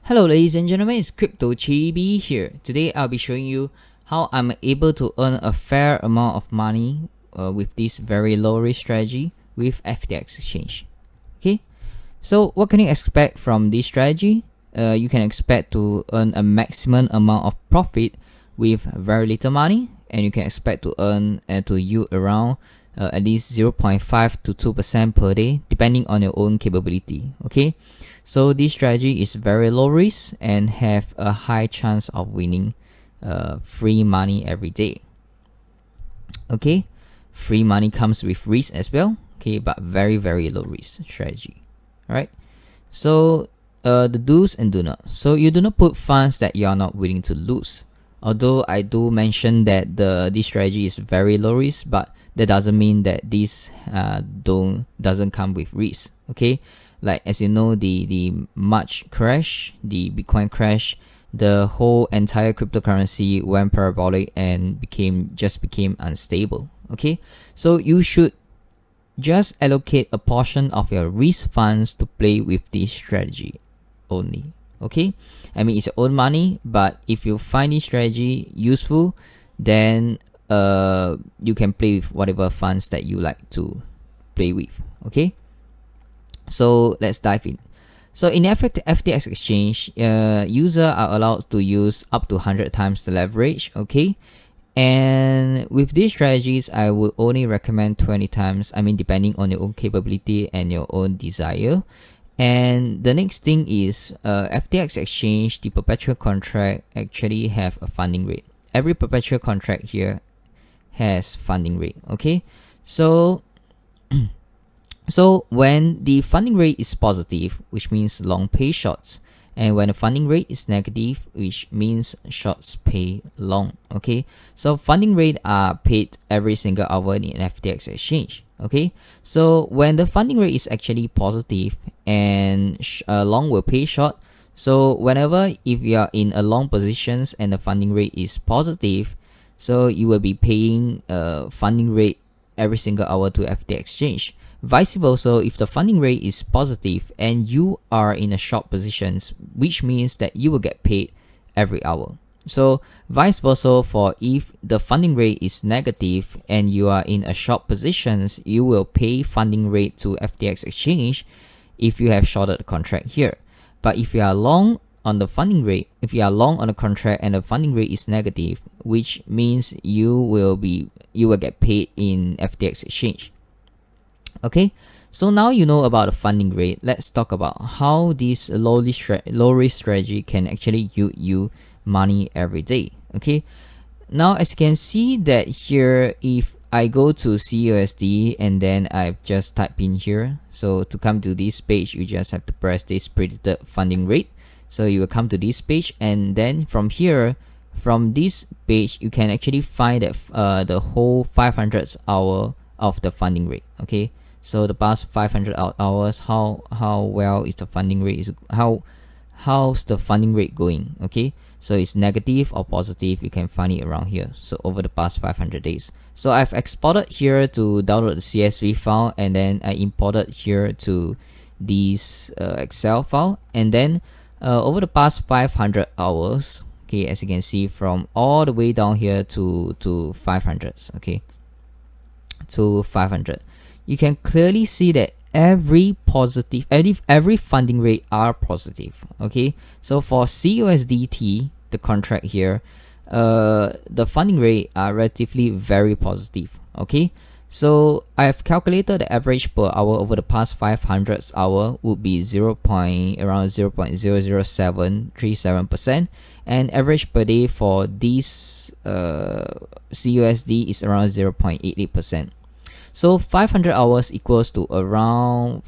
Hello ladies and gentlemen, it's CryptoChibi here. Today I'll be showing you how I'm able to earn a fair amount of money with this very low risk strategy with FTX Exchange. Okay, so what can you expect from this strategy? You can expect to earn a maximum amount of profit with very little money, and you can expect to earn to yield around at least 0.5 to 2% per day, depending on your own capability. Okay, so this strategy is very low risk and have a high chance of winning free money every day. Okay, free money comes with risk as well. Okay, but very low risk strategy. All right, so the do's and do not. So you do not put funds that you are not willing to lose. Although I do mention that this strategy is very low risk, but that doesn't mean that this doesn't come with risk. Okay, like as you know, the March crash, the Bitcoin crash, the whole entire cryptocurrency went parabolic and became unstable. Okay, so you should just allocate a portion of your risk funds to play with this strategy only. Okay, I mean it's your own money, but if you find this strategy useful, then you can play with whatever funds that you like to play with. Okay, so let's dive in. So in FTX Exchange, users are allowed to use up to 100 times the leverage. Okay, and with these strategies, I would only recommend 20 times. I mean, depending on your own capability and your own desire. And the next thing is FTX Exchange, the perpetual contract actually have a funding rate. Every perpetual contract here has funding rate. Okay, so so when the funding rate is positive, which means long pay shorts, and when the funding rate is negative, which means shorts pay long. Okay, so funding rate are paid every single hour in FTX Exchange. Okay, so when the funding rate is actually positive and long will pay short, so whenever if you are in a long positions and the funding rate is positive, so you will be paying funding rate every single hour to FTX Exchange. Vice versa, if the funding rate is positive and you are in a short positions, which means that you will get paid every hour. So vice versa, for if the funding rate is negative and you are in a short positions, you will pay funding rate to FTX Exchange if you have shorted the contract here. But if you are long on the funding rate, if you are long on the contract and the funding rate is negative, which means you will get paid in FTX Exchange. Okay, so now you know about the funding rate. Let's talk about how this low risk strategy can actually yield you money every day. Okay, now as you can see that here, if I go to CUSD and then I've just type in here, so to come to this page you just have to press this predicted funding rate. So you will come to this page, and then from here, from this page you can actually find that the whole 500 hour of the funding rate. Okay, so the past 500 hours, how well is the funding rate, how's the funding rate going. Okay, so it's negative or positive, you can find it around here. So over the past 500 days, so I've exported here to download the CSV file, and then I imported here to this Excel file, and then over the past 500 hours, okay, as you can see from all the way down here to 500s, okay, to 500, you can clearly see that every funding rate are positive. Okay, so for CUSDT, the contract here, the funding rate are relatively very positive. Okay, so I've calculated the average per hour over the past 500 hour would be around 0.00737%, and average per day for this CUSD is around 0.88%. So 500 hours equals to around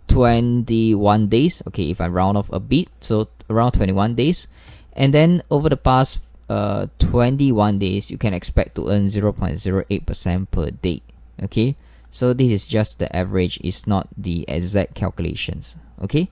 21 days. Okay, if I round off a bit, so around 21 days. And then over the past 21 days, you can expect to earn 0.08% per day. Okay, so this is just the average, it's not the exact calculations. Okay,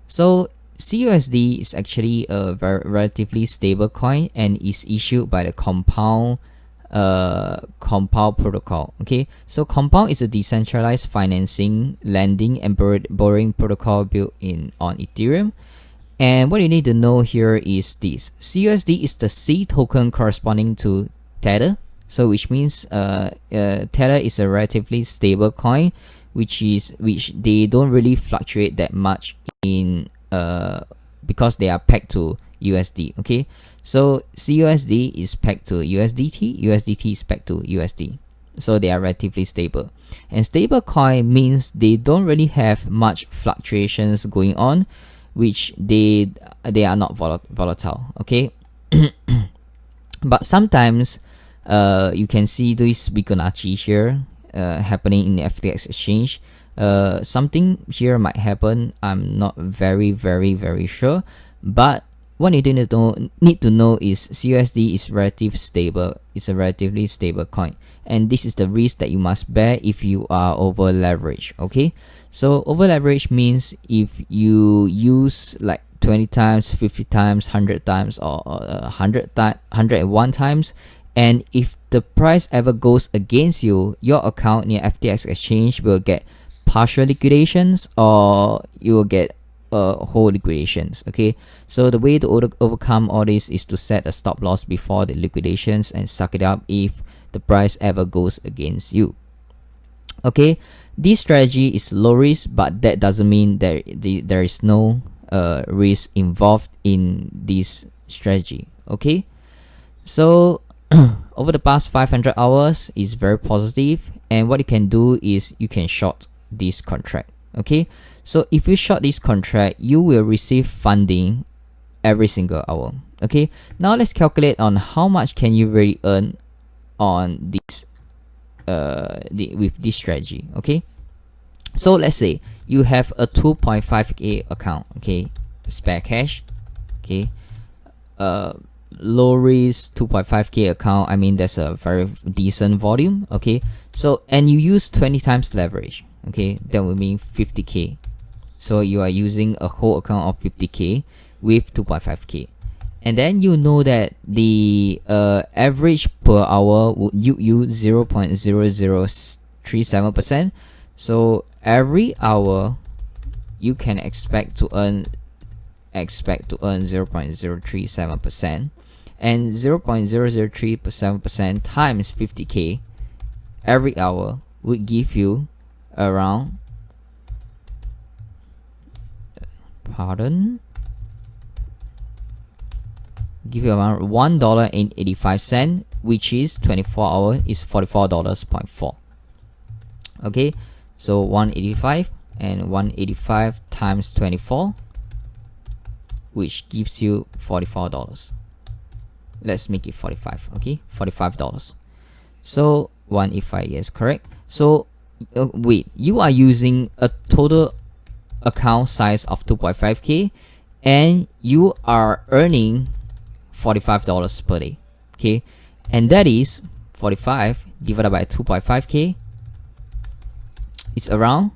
so CUSD is actually a very relatively stable coin and is issued by the compound Compound protocol. Okay, so Compound is a decentralized financing, lending, and borrowing protocol built on Ethereum. And what you need to know here is this: CUSD is the C token corresponding to Tether. So which means Tether is a relatively stable coin, which they don't really fluctuate that much in because they are pegged to USD. Okay, so CUSD is pegged to USDT, USDT is pegged to USD. So they are relatively stable. And stable coin means they don't really have much fluctuations going on, which they are not volatile. Okay, but sometimes you can see this Fibonacci here happening in the FTX Exchange. Something here might happen. I'm not very sure, but what you need to know is CUSD is relatively stable. It's a relatively stable coin, and this is the risk that you must bear if you are over leveraged. Okay, so over leverage means if you use like 20 times, 50 times, 100 times, or 101 times, and if the price ever goes against you, your account near FTX Exchange will get partial liquidations, or you will get whole liquidations. Okay, so the way to overcome all this is to set a stop loss before the liquidations and suck it up if the price ever goes against you. Okay, this strategy is low risk, but that doesn't mean there is no risk involved in this strategy. Okay, so over the past 500 hours is very positive, and what you can do is you can short this contract. Okay, so if you short this contract, you will receive funding every single hour. Okay, now let's calculate on how much can you really earn on this with this strategy. Okay, so let's say you have a 2.5k account. Okay, spare cash. Okay, low risk 2.5k account. I mean, that's a very decent volume. Okay, so and you use 20 times leverage. Okay, that would mean 50k. So you are using a whole account of 50k with 2.5k, and then you know that the average per hour would you use 0.0037%. So every hour you can expect to earn 0.037%, and 0.0037% times 50k every hour would give you around around $1.85, which is 24 hours is $44.4. Okay, so 185 and 185 times 24, which gives you $44. Let's make it 45. Okay, $45. So 185, yes, correct. So wait, you are using a total account size of 2.5k, and you are earning $45 per day. Okay, and that is 45 divided by 2.5k. It's around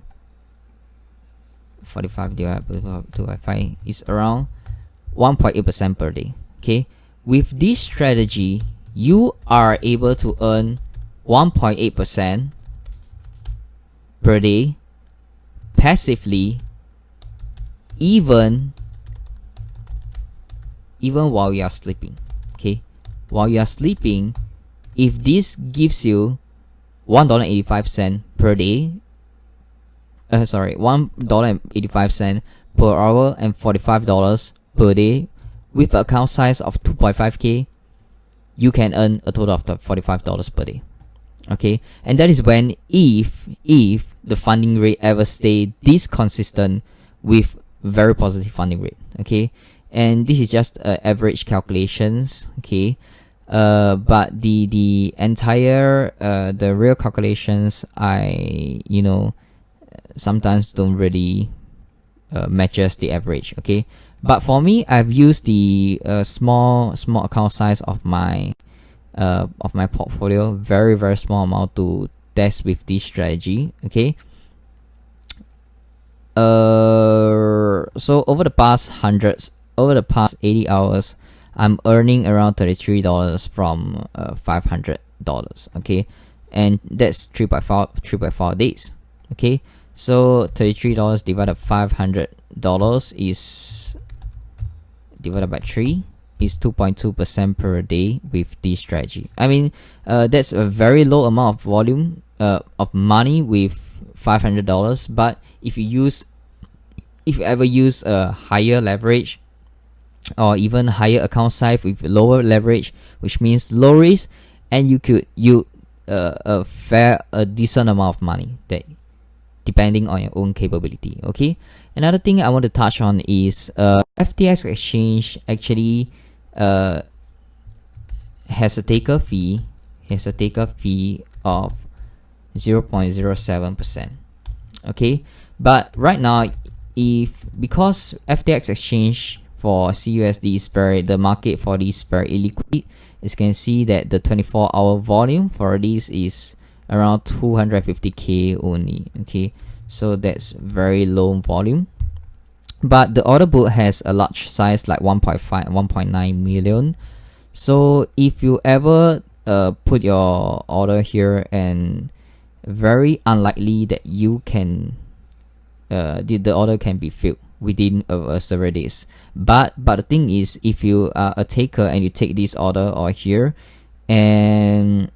45 divided by 2.5 is around 1.8% per day. Okay, with this strategy, you are able to earn 1.8% per day passively, even while you are sleeping. Okay, while you are sleeping, if this gives you $1.85 per day, $1.85 per hour and $45 per day with an account size of 2.5k, you can earn a total of $45 per day. Okay, and that is when if the funding rate ever stay this consistent with very positive funding rate. Okay, and this is just average calculations. Okay, but the entire the real calculations, I sometimes don't really matches the average. Okay, but for me, I've used the small account size of my portfolio, very small amount, to test with this strategy. Okay, so over the past 80 hours, I'm earning around $33 from 500 $33. Okay, and that's 3.4 days. Okay, so $33 divided $500 is divided by 3 is 2.2% per day with this strategy. I mean, that's a very low amount of volume of money with $500. But if you ever use a higher leverage or even higher account size with lower leverage, which means low risk, and you could a decent amount of money, that depending on your own capability. Okay, another thing I want to touch on is FTX Exchange actually has a taker fee of 0.07%. Okay, but right now, because FTX Exchange for CUSD is the market for this very illiquid, as you can see that the 24-hour volume for this is around 250k only. Okay, so that's very low volume, but the order book has a large size, like 1.9 million. So if you ever put your order here, and very unlikely that you can the order can be filled within several days. But the thing is, if you are a taker and you take this order or here, and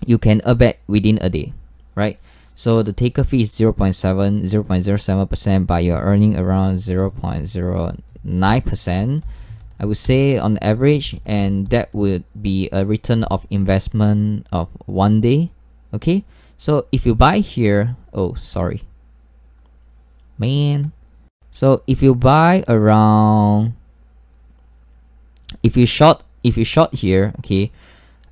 you can earn back within a day, right? So the taker fee is 0.07%, but you're earning around 0.09%, I would say, on average, and that would be a return of investment of 1 day. Okay, so if you buy here, oh sorry man, so if you buy around, if you short here, okay,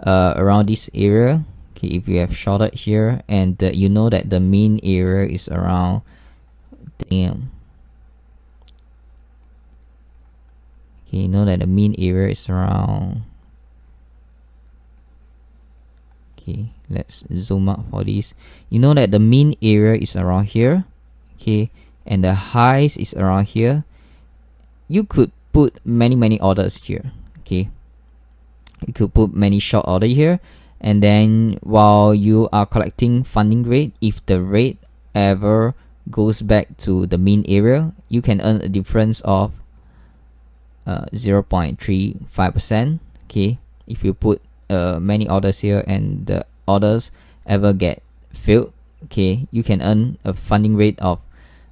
around this area, okay, if you have shorted here, and you know that the mean area is around, damn, okay, you know that the mean area is around, okay, let's zoom out for this. You know that the mean area is around here, okay, and the highs is around here. You could put many orders here. Okay, you could put many short order here, and then while you are collecting funding rate, if the rate ever goes back to the mean area, you can earn a difference of 0.35%. okay, if you put many orders here and the orders ever get filled, okay, you can earn a funding rate of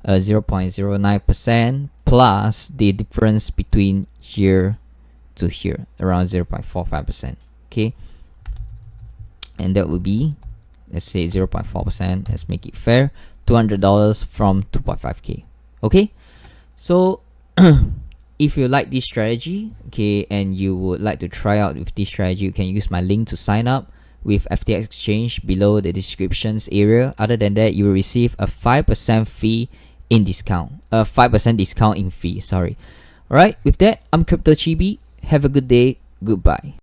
0.09% plus the difference between here to here, around 0.45%. okay, and that would be, let's say, 0.4%. let's make it fair, $200 from 2.5k. okay, so if you like this strategy, okay, and you would like to try out with this strategy, you can use my link to sign up with FTX Exchange below the descriptions area. Other than that, you will receive a 5% fee in discount, 5% discount in fee, sorry. Alright, with that, I'm CryptoChibi. Have a good day. Goodbye.